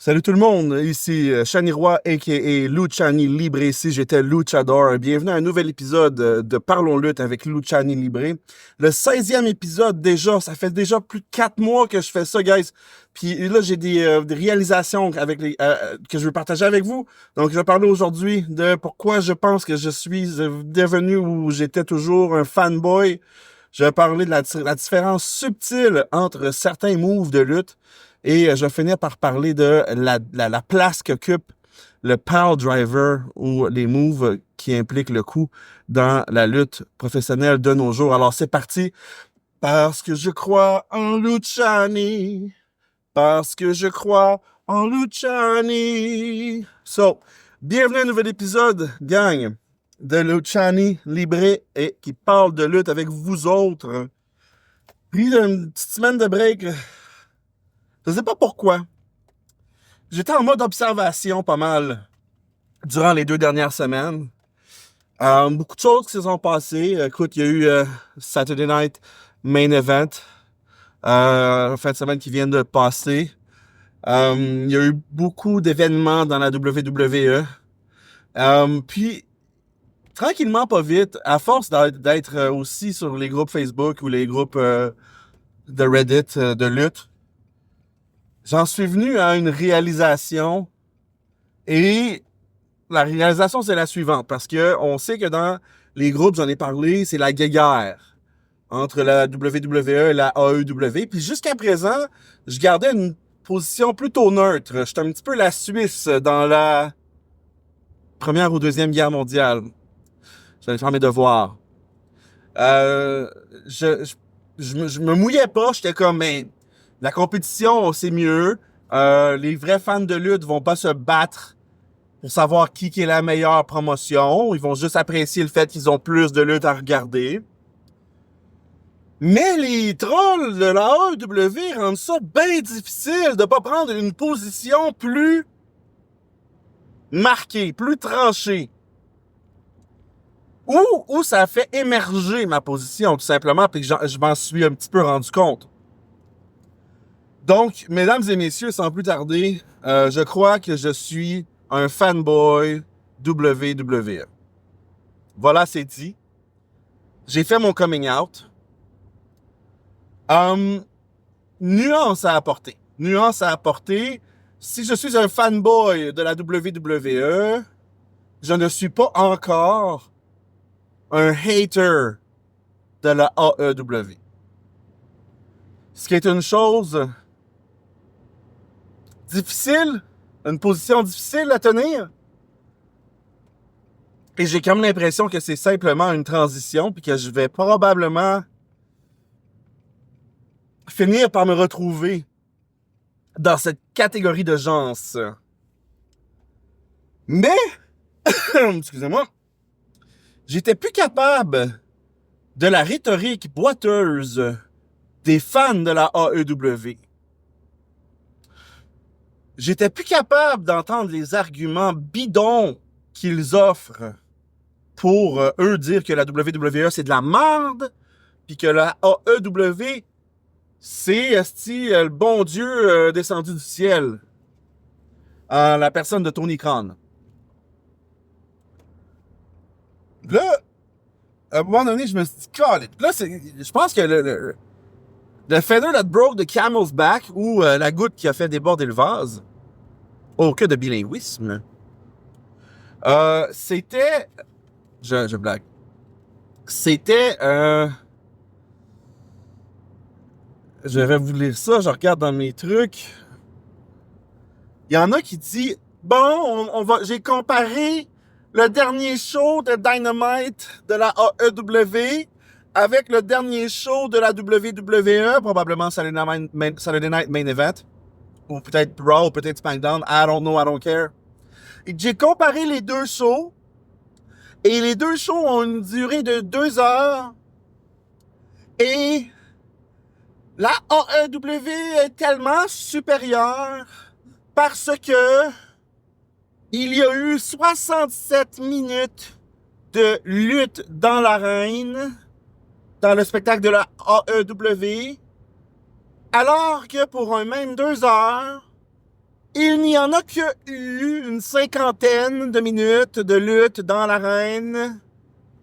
Salut tout le monde, ici Shani Roy a.k.a. Luciani Libre, ici j'étais Luchador. Bienvenue à un nouvel épisode de Parlons Lutte avec Luciani Libre. Le 16e épisode déjà, ça fait déjà plus de 4 mois que je fais ça, guys. Puis là, j'ai des réalisations que je veux partager avec vous. Donc, je vais parler aujourd'hui de pourquoi je pense que je suis devenu ou j'étais toujours un fanboy. Je vais parler de la différence subtile entre certains moves de lutte. Et je vais finir par parler de la place qu'occupe le power driver ou les moves qui impliquent le coup dans la lutte professionnelle de nos jours. Alors c'est parti, parce que je crois en Luciani, parce que je crois en Luciani. Bienvenue à un nouvel épisode, gang, de Luciani Libre et qui parle de lutte avec vous autres. Puis une petite semaine de break. Je sais pas pourquoi. J'étais en mode observation pas mal durant les 2 dernières semaines. Beaucoup de choses qui se sont passées. Écoute, il y a eu Saturday Night Main Event, fin de semaine qui vient de passer. Il y a eu beaucoup d'événements dans la WWE. Puis, tranquillement, pas vite, à force d'être aussi sur les groupes Facebook ou les groupes de Reddit de lutte, j'en suis venu à une réalisation. Et la réalisation, c'est la suivante, parce que on sait que dans les groupes, j'en ai parlé, c'est la guéguerre entre la WWE et la AEW. Puis jusqu'à présent, je gardais une position plutôt neutre. J'étais un petit peu la Suisse dans la Première ou Deuxième Guerre mondiale. J'allais faire mes devoirs. Euh, je, je, je me mouillais pas, j'étais comme, mais la compétition, c'est mieux. Les vrais fans de lutte vont pas se battre pour savoir qui est la meilleure promotion. Ils vont juste apprécier le fait qu'ils ont plus de lutte à regarder. Mais les trolls de la AEW rendent ça bien difficile de pas prendre une position plus marquée, plus tranchée. Ou ça a fait émerger ma position, tout simplement, puis que je m'en suis un petit peu rendu compte. Donc, mesdames et messieurs, sans plus tarder, je crois que je suis un fanboy WWE. Voilà, c'est dit. J'ai fait mon coming out. Nuance à apporter. Nuance à apporter. Si je suis un fanboy de la WWE, je ne suis pas encore un hater de la AEW. Ce qui est une chose difficile, une position difficile à tenir. Et j'ai comme l'impression que c'est simplement une transition, puis que je vais probablement finir par me retrouver dans cette catégorie de gens. Mais, excusez-moi, j'étais plus capable de la rhétorique boiteuse des fans de la AEW. J'étais plus capable d'entendre les arguments bidons qu'ils offrent pour eux dire que la WWE c'est de la merde, puis que la AEW c'est le bon Dieu descendu du ciel en la personne de Tony Khan. Là, à un moment donné, je me suis dit, God, là, je pense que le feather that broke the camel's back, ou la goutte qui a fait déborder le vase, au cas de bilinguisme, c'était... Je blague. C'était... je vais vous lire ça, je regarde dans mes trucs. Il y en a qui disent, bon, j'ai comparé le dernier show de Dynamite de la AEW avec le dernier show de la WWE, probablement Saturday Night Main Event, ou peut-être Raw, ou peut-être SmackDown, I don't know, I don't care. Et j'ai comparé les deux shows, et les deux shows ont une durée de 2 heures, et la AEW est tellement supérieure parce que il y a eu 67 minutes de lutte dans l'arène, dans le spectacle de la AEW, alors que pour un même 2 heures, il n'y n'y en a que eu une 50aine de minutes de lutte dans l'arène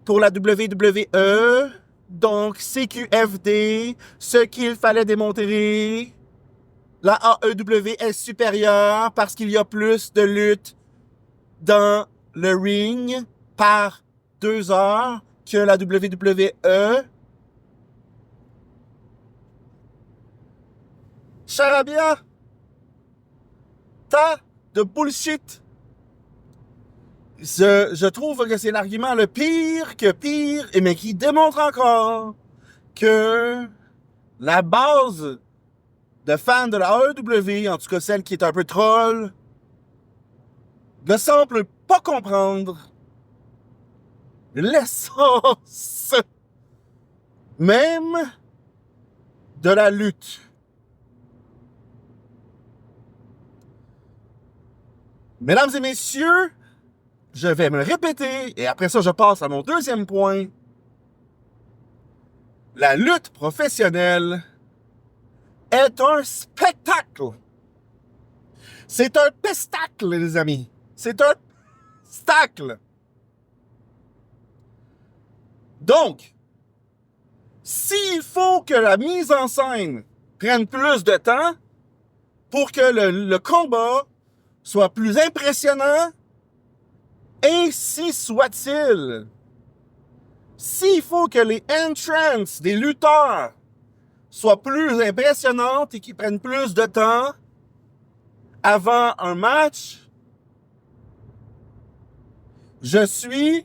pour la WWE. Donc, CQFD, ce qu'il fallait démontrer, la AEW est supérieure parce qu'il y a plus de lutte dans le ring par 2 heures que la WWE. Charabia, tas de bullshit. Je trouve que c'est l'argument le pire, mais qui démontre encore que la base de fans de la AEW, en tout cas celle qui est un peu troll, ne semble pas comprendre l'essence même de la lutte. Mesdames et messieurs, je vais me répéter et après ça, je passe à mon deuxième point. La lutte professionnelle est un spectacle. C'est un pestacle, les amis. C'est un stacle. Donc, s'il faut que la mise en scène prenne plus de temps pour que le combat soit plus impressionnant, ainsi soit-il. S'il faut que les entrances des lutteurs soient plus impressionnantes et qu'ils prennent plus de temps avant un match, jetez-moi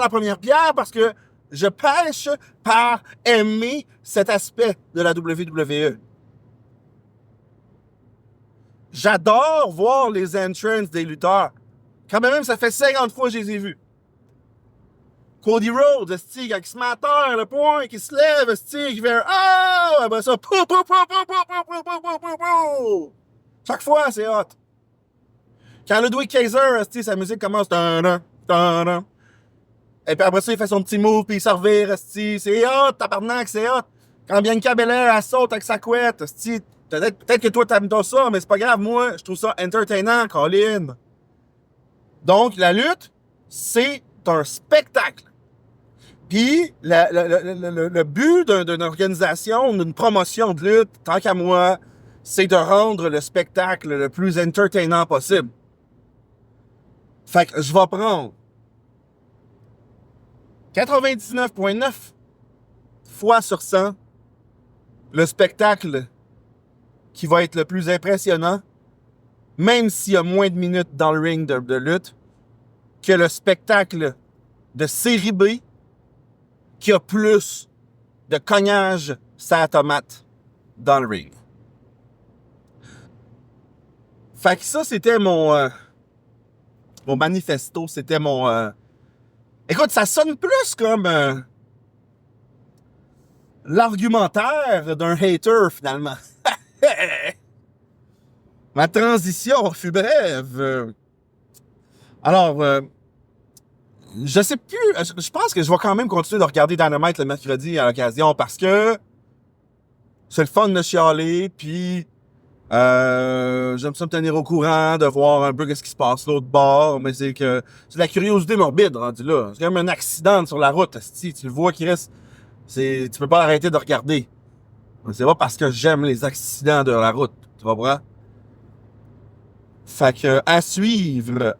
la première pierre parce que je pêche par aimer cet aspect de la WWE. J'adore voir les entrances des lutteurs. Quand même, ça fait 50 fois que je les ai vus. Cody Rhodes, esti, quand il se met à terre, le point, qui se lève, esti, qui fait un « Oh! » Après ça, pou. Chaque fois, c'est hot. Quand Ludwig Kaiser, esti, sa musique commence ta-da, ta-da. Et puis après ça, il fait son petit move, puis il se revire, esti. C'est hot, tabarnak, c'est hot. Quand Bianca Belair, elle saute avec sa couette, esti. Peut-être que toi, t'aimes pas ça, mais c'est pas grave. Moi, je trouve ça entertainant, Colin. Donc, la lutte, c'est un spectacle. Puis, le but d'une organisation, d'une promotion de lutte, tant qu'à moi, c'est de rendre le spectacle le plus entertainant possible. Fait que je vais prendre 99,9 fois sur 100 le spectacle qui va être le plus impressionnant, même s'il y a moins de minutes dans le ring de lutte, que le spectacle de série B qui a plus de cognage sa tomate dans le ring. Fait que ça, c'était mon manifesto, c'était mon... Écoute, ça sonne plus comme l'argumentaire d'un hater, finalement. Ma transition fut brève. Alors, je sais plus, je pense que je vais quand même continuer de regarder Dynamite le mercredi à l'occasion parce que c'est le fun de chialer, puis j'aime ça me tenir au courant, de voir un peu ce qui se passe l'autre bord, mais c'est de la curiosité morbide rendu là. C'est comme un accident sur la route, tu le vois qui reste, tu peux pas arrêter de regarder. C'est pas parce que j'aime les accidents de la route, tu comprends? Fait que, à suivre,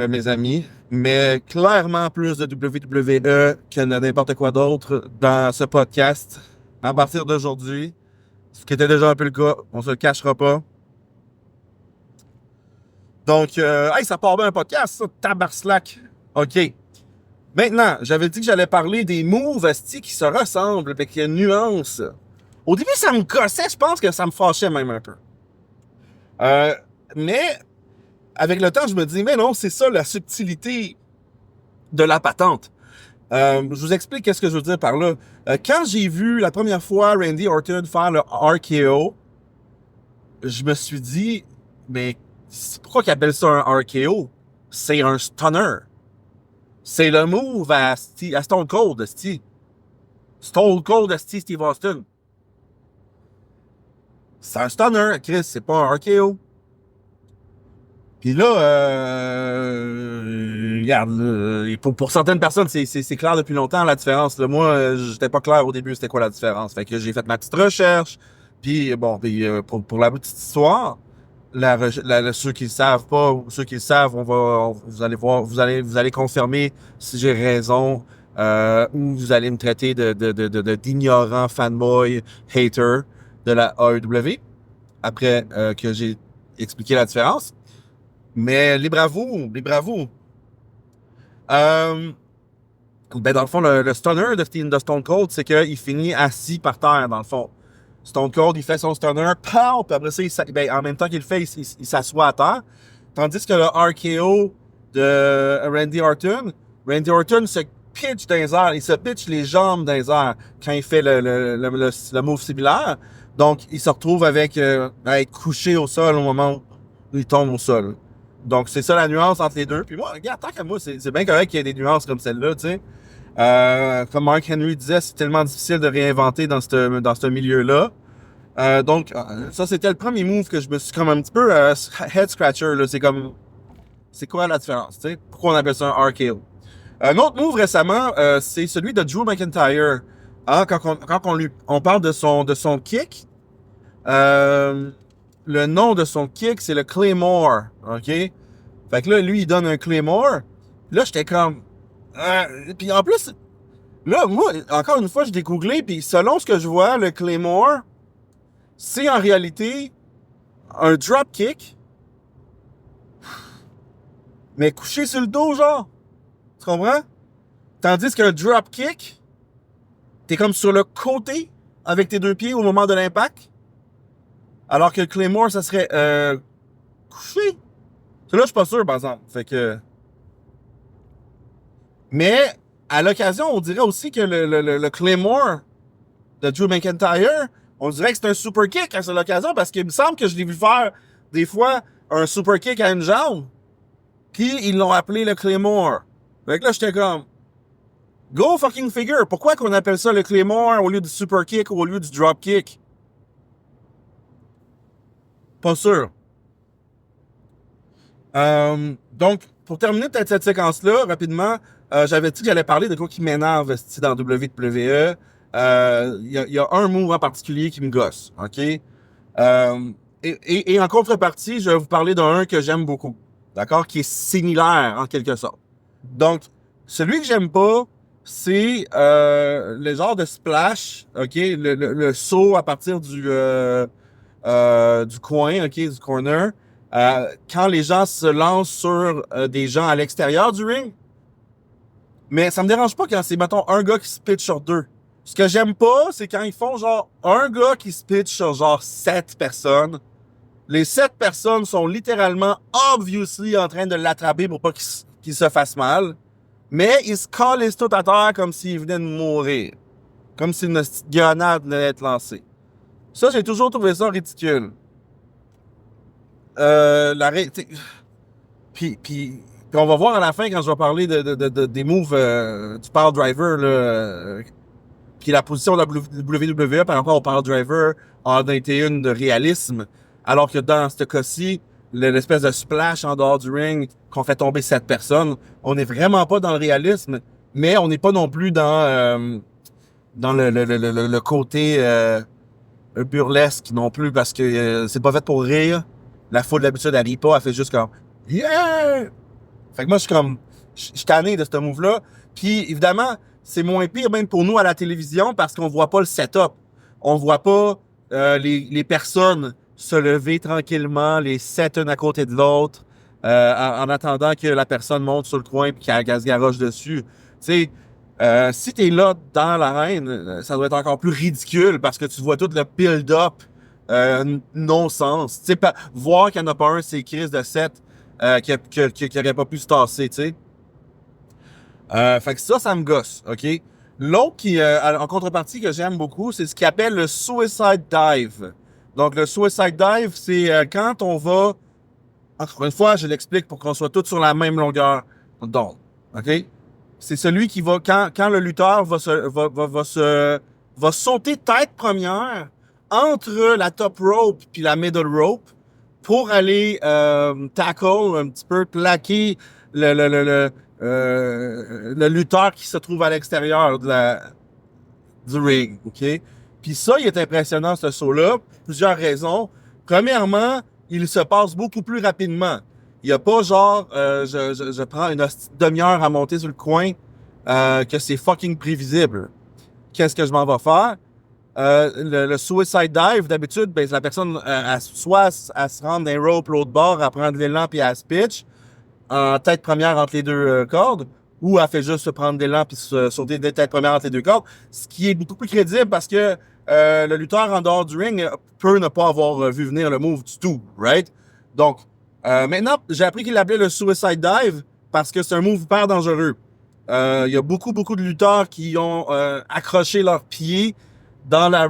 mes amis, mais clairement plus de WWE que de n'importe quoi d'autre dans ce podcast à partir d'aujourd'hui, ce qui était déjà un peu le cas, on se le cachera pas. Donc, hey, ça part bien un podcast, ça, tabarslack. OK. Maintenant, j'avais dit que j'allais parler des moves asti qui se ressemblent, avec une nuance. Au début, ça me gossait, je pense que ça me fâchait même un peu. Mais, avec le temps, je me dis, mais non, c'est ça la subtilité de la patente. Je vous explique qu'est-ce que je veux dire par là. Quand j'ai vu la première fois Randy Orton faire le RKO, je me suis dit, mais pourquoi qu'ils appellent ça un RKO? C'est un stunner. C'est le move à Stone Cold, Steve. Stone Cold, Steve Austin. C'est un stunner, Chris, c'est pas un RKO. Puis là, regarde, pour certaines personnes, c'est clair depuis longtemps la différence. Là, moi, j'étais pas clair au début c'était quoi la différence. Fait que j'ai fait ma petite recherche. Puis bon, puis, pour la petite histoire, ceux qui le savent pas ou ceux qui le savent, vous allez voir, vous allez confirmer si j'ai raison, ou vous allez me traiter d'ignorant fanboy hater de la AEW après que j'ai expliqué la différence. Mais les bravos, les bravos. Euh, ben dans le fond, le stunner de Stone Cold, c'est qu'il finit assis par terre, dans le fond. Stone Cold, il fait son stunner, pow! Puis après ça, ben, en même temps qu'il le fait, il s'assoit à terre. Tandis que le RKO de Randy Orton se pitch dans les airs, il se pitch les jambes dans les airs quand il fait le move similaire. Donc, il se retrouve avec à être couché au sol au moment où il tombe au sol. Donc, c'est ça la nuance entre les deux. Puis moi, regarde, tant qu'à moi, c'est bien correct qu'il y ait des nuances comme celle-là, tu sais. Comme Mark Henry disait, c'est tellement difficile de réinventer dans ce milieu-là. Donc, ça, c'était le premier move que je me suis comme un petit peu head scratcher, là. C'est comme, c'est quoi la différence, tu sais? Pourquoi on appelle ça un RKO? Un autre move récemment, c'est celui de Drew McIntyre. Hein, on parle de son kick, le nom de son kick, c'est le Claymore, OK? Fait que là, lui, il donne un Claymore. Là, j'étais comme... puis en plus, là, moi, encore une fois, je l'ai googlé, puis selon ce que je vois, le Claymore, c'est en réalité un drop kick, mais couché sur le dos, genre. Tu comprends? Tandis qu'un drop kick, t'es comme sur le côté avec tes deux pieds au moment de l'impact. Alors que le Claymore, ça serait couché. Là, je suis pas sûr, par exemple. Fait que... Mais, à l'occasion, on dirait aussi que le Claymore de Drew McIntyre, on dirait que c'est un super kick à l'occasion parce qu'il me semble que je l'ai vu faire des fois un super kick à une jambe. Puis ils l'ont appelé le Claymore. Fait que là, j'étais comme, go fucking figure. Pourquoi qu'on appelle ça le Claymore au lieu du super kick ou au lieu du drop kick? Pas sûr. Donc, pour terminer peut-être cette séquence-là, rapidement, j'avais dit que j'allais parler de quoi qui m'énerve dans WWE. Y a un move en particulier qui me gosse, OK? Et en contrepartie, je vais vous parler d'un que j'aime beaucoup, d'accord? Qui est similaire, en quelque sorte. Donc, celui que j'aime pas, c'est le genre de splash, OK? Le saut à partir du coin, OK? Du corner. Quand les gens se lancent sur des gens à l'extérieur du ring. Mais ça me dérange pas quand c'est, mettons, un gars qui se pitch sur deux. Ce que j'aime pas, c'est quand ils font genre un gars qui se pitch sur genre 7 personnes. Les 7 personnes sont littéralement, obviously, en train de l'attraper pour pas qu'il se fasse mal. Mais ils se calent tout à terre comme s'ils venaient de mourir. Comme si une petite grenade venait d'être lancée. Ça, j'ai toujours trouvé ça ridicule. La ré... Puis on va voir à la fin quand je vais parler des moves du Power Driver, là, qui est la position de la WWE par rapport au Power Driver en été une de réalisme. Alors que dans ce cas-ci, l'espèce de splash en dehors du ring qu'on fait tomber 7 personnes, on n'est vraiment pas dans le réalisme, mais on n'est pas non plus dans le côté burlesque non plus, parce que c'est pas fait pour rire. La foule d'habitude, elle rit pas, elle fait juste comme yeah! Fait que moi, je suis comme, je suis tanné de ce move-là. Puis, évidemment, c'est moins pire même pour nous à la télévision parce qu'on voit pas le setup. On voit pas les personnes se lever tranquillement, les 7 une à côté de l'autre, en attendant que la personne monte sur le coin et qu'elle se garoche dessus. Tu sais, si t'es là dans l'arène, ça doit être encore plus ridicule parce que tu vois tout le build-up non-sens. Tu sais, voir qu'il n'y en a pas un, c'est Chris de 7 qui aurait pas pu se tasser, tu sais. Fait que ça me gosse, OK? L'autre qui, en contrepartie, que j'aime beaucoup, c'est ce qu'il appelle le Suicide Dive. Donc, le Suicide Dive, c'est quand on va... Encore une fois, je l'explique pour qu'on soit tous sur la même longueur d'onde, OK? C'est celui qui va... Quand le lutteur va sauter tête première entre la top rope puis la middle rope pour aller tackle, un petit peu plaquer le lutteur qui se trouve à l'extérieur du ring, OK? Puis ça, il est impressionnant, ce saut-là, plusieurs raisons. Premièrement, il se passe beaucoup plus rapidement. Il n'y a pas genre, je prends une demi-heure à monter sur le coin, que c'est fucking prévisible. Qu'est-ce que je m'en vais faire? Le suicide dive, d'habitude, ben, la personne, soit elle se rend d'un rope l'autre bord, elle prend de l'élan puis elle se pitch en tête première entre les deux cordes, ou elle fait juste se prendre d'élan puis sauter de tête première entre les deux cordes, ce qui est beaucoup plus crédible parce que le lutteur en dehors du ring peut ne pas avoir vu venir le move du tout, right? Donc, maintenant, j'ai appris qu'il l'appelait le suicide dive parce que c'est un move hyper dangereux. Il y a beaucoup de lutteurs qui ont accroché leurs pieds dans la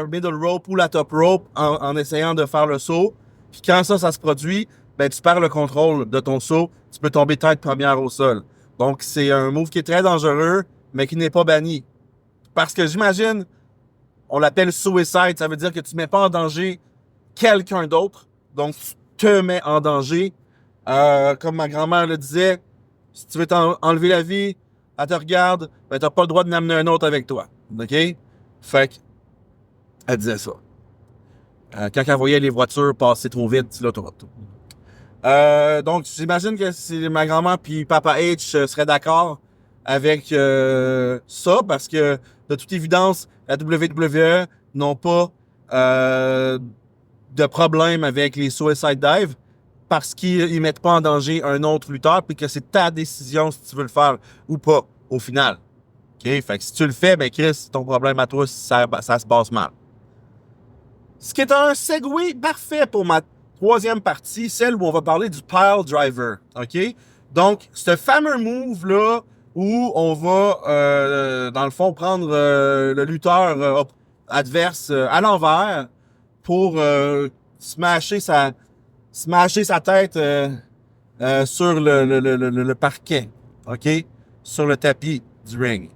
middle rope ou la top rope en essayant de faire le saut. Puis quand ça se produit, ben tu perds le contrôle de ton saut. Tu peux tomber tête première au sol. Donc, c'est un move qui est très dangereux, mais qui n'est pas banni. Parce que j'imagine, on l'appelle suicide, ça veut dire que tu ne mets pas en danger quelqu'un d'autre. Donc, tu te mets en danger. Comme ma grand-mère le disait, si tu veux t'enlever la vie, elle te regarde, ben t'as pas le droit de n'amener un autre avec toi. OK? Fait elle disait ça. Quand elle voyait les voitures passer trop vite sur l'autoroute. Donc, j'imagine que si ma grand-mère puis Papa H seraient d'accord avec ça, parce que, de toute évidence, la WWE n'ont pas de problème avec les suicide dives parce qu'ils mettent pas en danger un autre lutteur puis que c'est ta décision si tu veux le faire ou pas, au final. OK? Fait que si tu le fais, ben Chris, c'est ton problème à toi si ça se passe mal. Ce qui est un segue parfait pour ma troisième partie, celle où on va parler du pile driver. OK? Donc, ce fameux move-là où on va, dans le fond, prendre le lutteur adverse à l'envers pour smasher sa tête sur le parquet. OK? Sur le tapis du ring.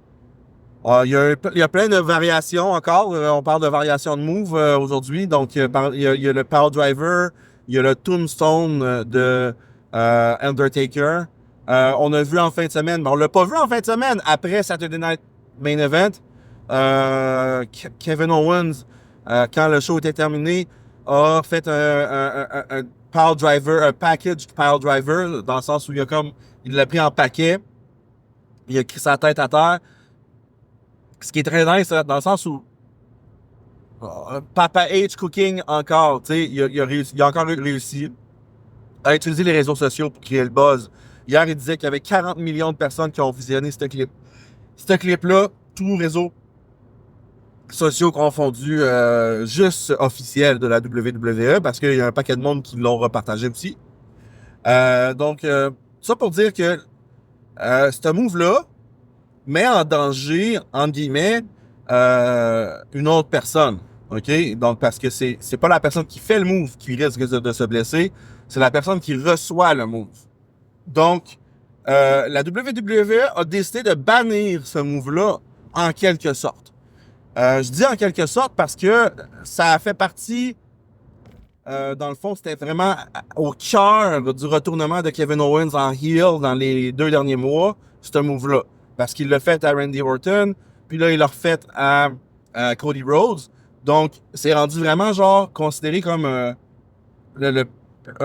Il y a plein de variations encore. On parle de variations de move aujourd'hui. Donc, il y a le Power Driver, il y a le Tombstone de Undertaker. On a vu en fin de semaine, mais on l'a pas vu en fin de semaine, après Saturday Night Main Event, Kevin Owens, quand le show était terminé, a fait un Power Driver, un package Power Driver, dans le sens où il l'a pris en paquet, il a pris sa tête à terre. Ce qui est très nice, dans le sens où Papa H Cooking encore, tu sais, il a encore réussi à utiliser les réseaux sociaux pour créer le buzz. Hier, il disait qu'il y avait 40 millions de personnes qui ont visionné ce clip. Ce clip-là, tous réseaux sociaux confondus, juste officiels de la WWE, parce qu'il y a un paquet de monde qui l'ont repartagé aussi. Donc, ça pour dire que ce move-là met en danger, entre guillemets, une autre personne. OK? Donc, parce que c'est pas la personne qui fait le move qui risque de se blesser, c'est la personne qui reçoit le move. Donc, la WWE a décidé de bannir ce move-là en quelque sorte. Je dis en quelque sorte parce que ça a fait partie, dans le fond, c'était vraiment au cœur du retournement de Kevin Owens en heel dans les 2 derniers mois, ce move-là. Parce qu'il l'a fait à Randy Orton, puis là, il l'a refait à Cody Rhodes. Donc, c'est rendu vraiment, genre, considéré comme un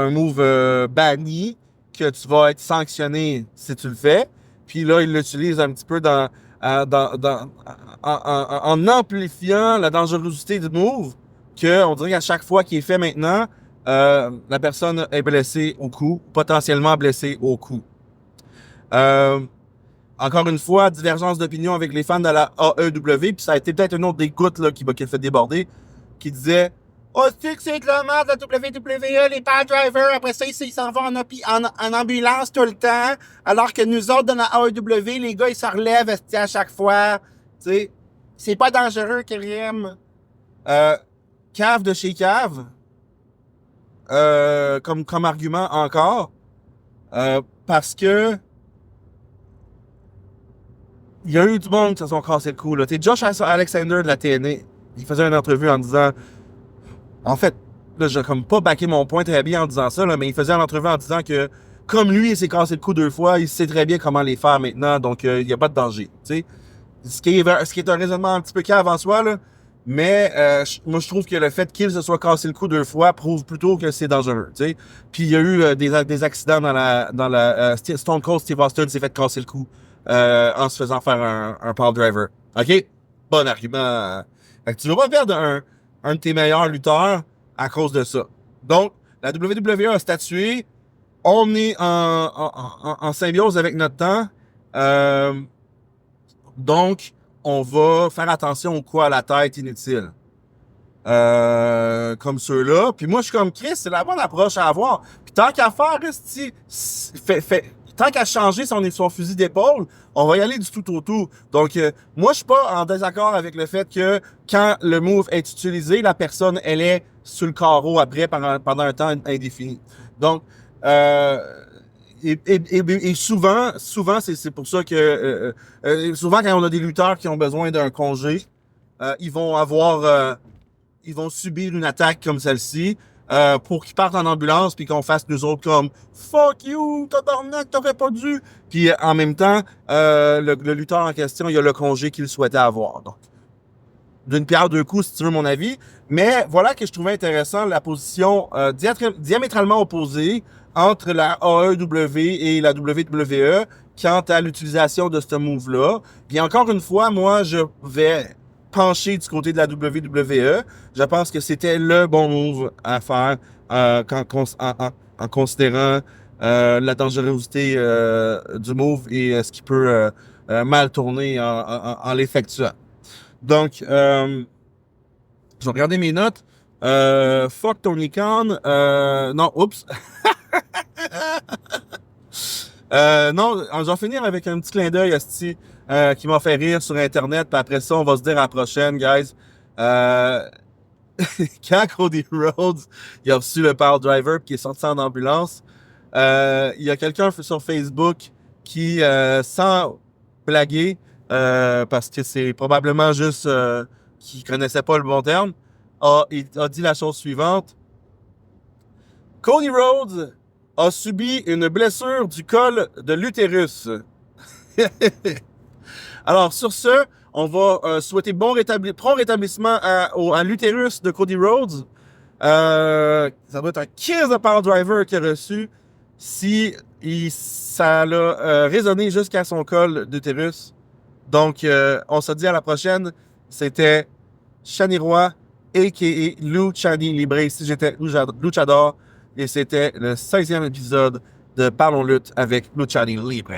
move banni, que tu vas être sanctionné si tu le fais. Puis là, il l'utilise un petit peu en amplifiant la dangerosité du move, qu'on dirait qu'à chaque fois qu'il est fait maintenant, la personne est blessée au cou, potentiellement blessée au cou. Encore une fois, divergence d'opinion avec les fans de la AEW, puis ça a été peut-être une autre des gouttes là, qui a fait déborder, qui disait « Oh, c'est de la merde, la WWE, les power drivers, après ça, ils s'en vont en ambulance tout le temps, alors que nous autres, dans la AEW, les gars, ils se relèvent à chaque fois. » Tu sais, c'est pas dangereux, Karim. Cave de chez Cave, comme argument encore, parce que il y a eu du monde qui se sont cassés le cou. Là. Josh Alexander de la TNA, il faisait une entrevue en disant, en fait, là, j'ai comme pas backé mon point très bien en disant ça, là, mais il faisait une entrevue en disant que, comme lui, il s'est cassé le cou 2 fois, il sait très bien comment les faire maintenant, donc il n'y a pas de danger, tu sais. Ce qui est un raisonnement un petit peu cave en soi, là, mais moi, je trouve que le fait qu'il se soit cassé le cou 2 fois prouve plutôt que c'est dangereux, tu sais. Puis il y a eu des accidents Stone Cold Steve Austin s'est fait casser le cou en se faisant faire un power driver. OK? Bon argument. Fait que tu veux pas perdre un de tes meilleurs lutteurs à cause de ça. Donc, la WWE a statué. On est en symbiose avec notre temps. Donc, on va faire attention au coup à la tête inutile. Comme ceux-là. Puis moi, je suis comme Chris, c'est la bonne approche à avoir. Puis tant qu'à faire, tant qu'à changer son fusil d'épaule, on va y aller du tout au tout. Donc, moi, je suis pas en désaccord avec le fait que quand le move est utilisé, la personne, elle est sur le carreau après pendant un temps indéfini. Donc, et souvent, c'est pour ça que souvent quand on a des lutteurs qui ont besoin d'un congé, ils vont subir une attaque comme celle-ci pour qu'ils partent en ambulance puis qu'on fasse nous autres comme fuck you, tabarnak, t'aurais pas dû. Puis en même temps, le lutteur en question, il a le congé qu'il souhaitait avoir. Donc, d'une pierre deux coups, si tu veux mon avis. Mais voilà que je trouvais intéressant la position diamétralement opposée entre la AEW et la WWE quant à l'utilisation de ce move-là. Puis encore une fois, moi, je vais pencher du côté de la WWE. Je pense que c'était le bon move à faire en considérant la dangerosité du move et ce qui peut mal tourner en l'effectuant. Donc, je vais regarder mes notes. Fuck Tony Khan. Non, oups. Non, je vais finir avec un petit clin d'œil asti, qui m'a fait rire sur Internet. Puis après ça, on va se dire à la prochaine, guys. Quand Cody Rhodes il a reçu le power driver qui est sorti en ambulance, il y a quelqu'un sur Facebook qui, sans blaguer, parce que c'est probablement juste qu'il connaissait pas le bon terme, il a dit la chose suivante. Cody Rhodes a subi une blessure du col de l'utérus. Alors, sur ce, on va souhaiter prompt rétablissement à l'utérus de Cody Rhodes. Ça doit être un kiss de power driver qu'il a reçu si ça a résonné jusqu'à son col d'utérus. Donc, on se dit à la prochaine. C'était Shani Roy, a.k.a. Luchani Libre. Ici, j'étais Luchador. Et c'était le 16e épisode de Parlons Lutte avec Luchani Libre.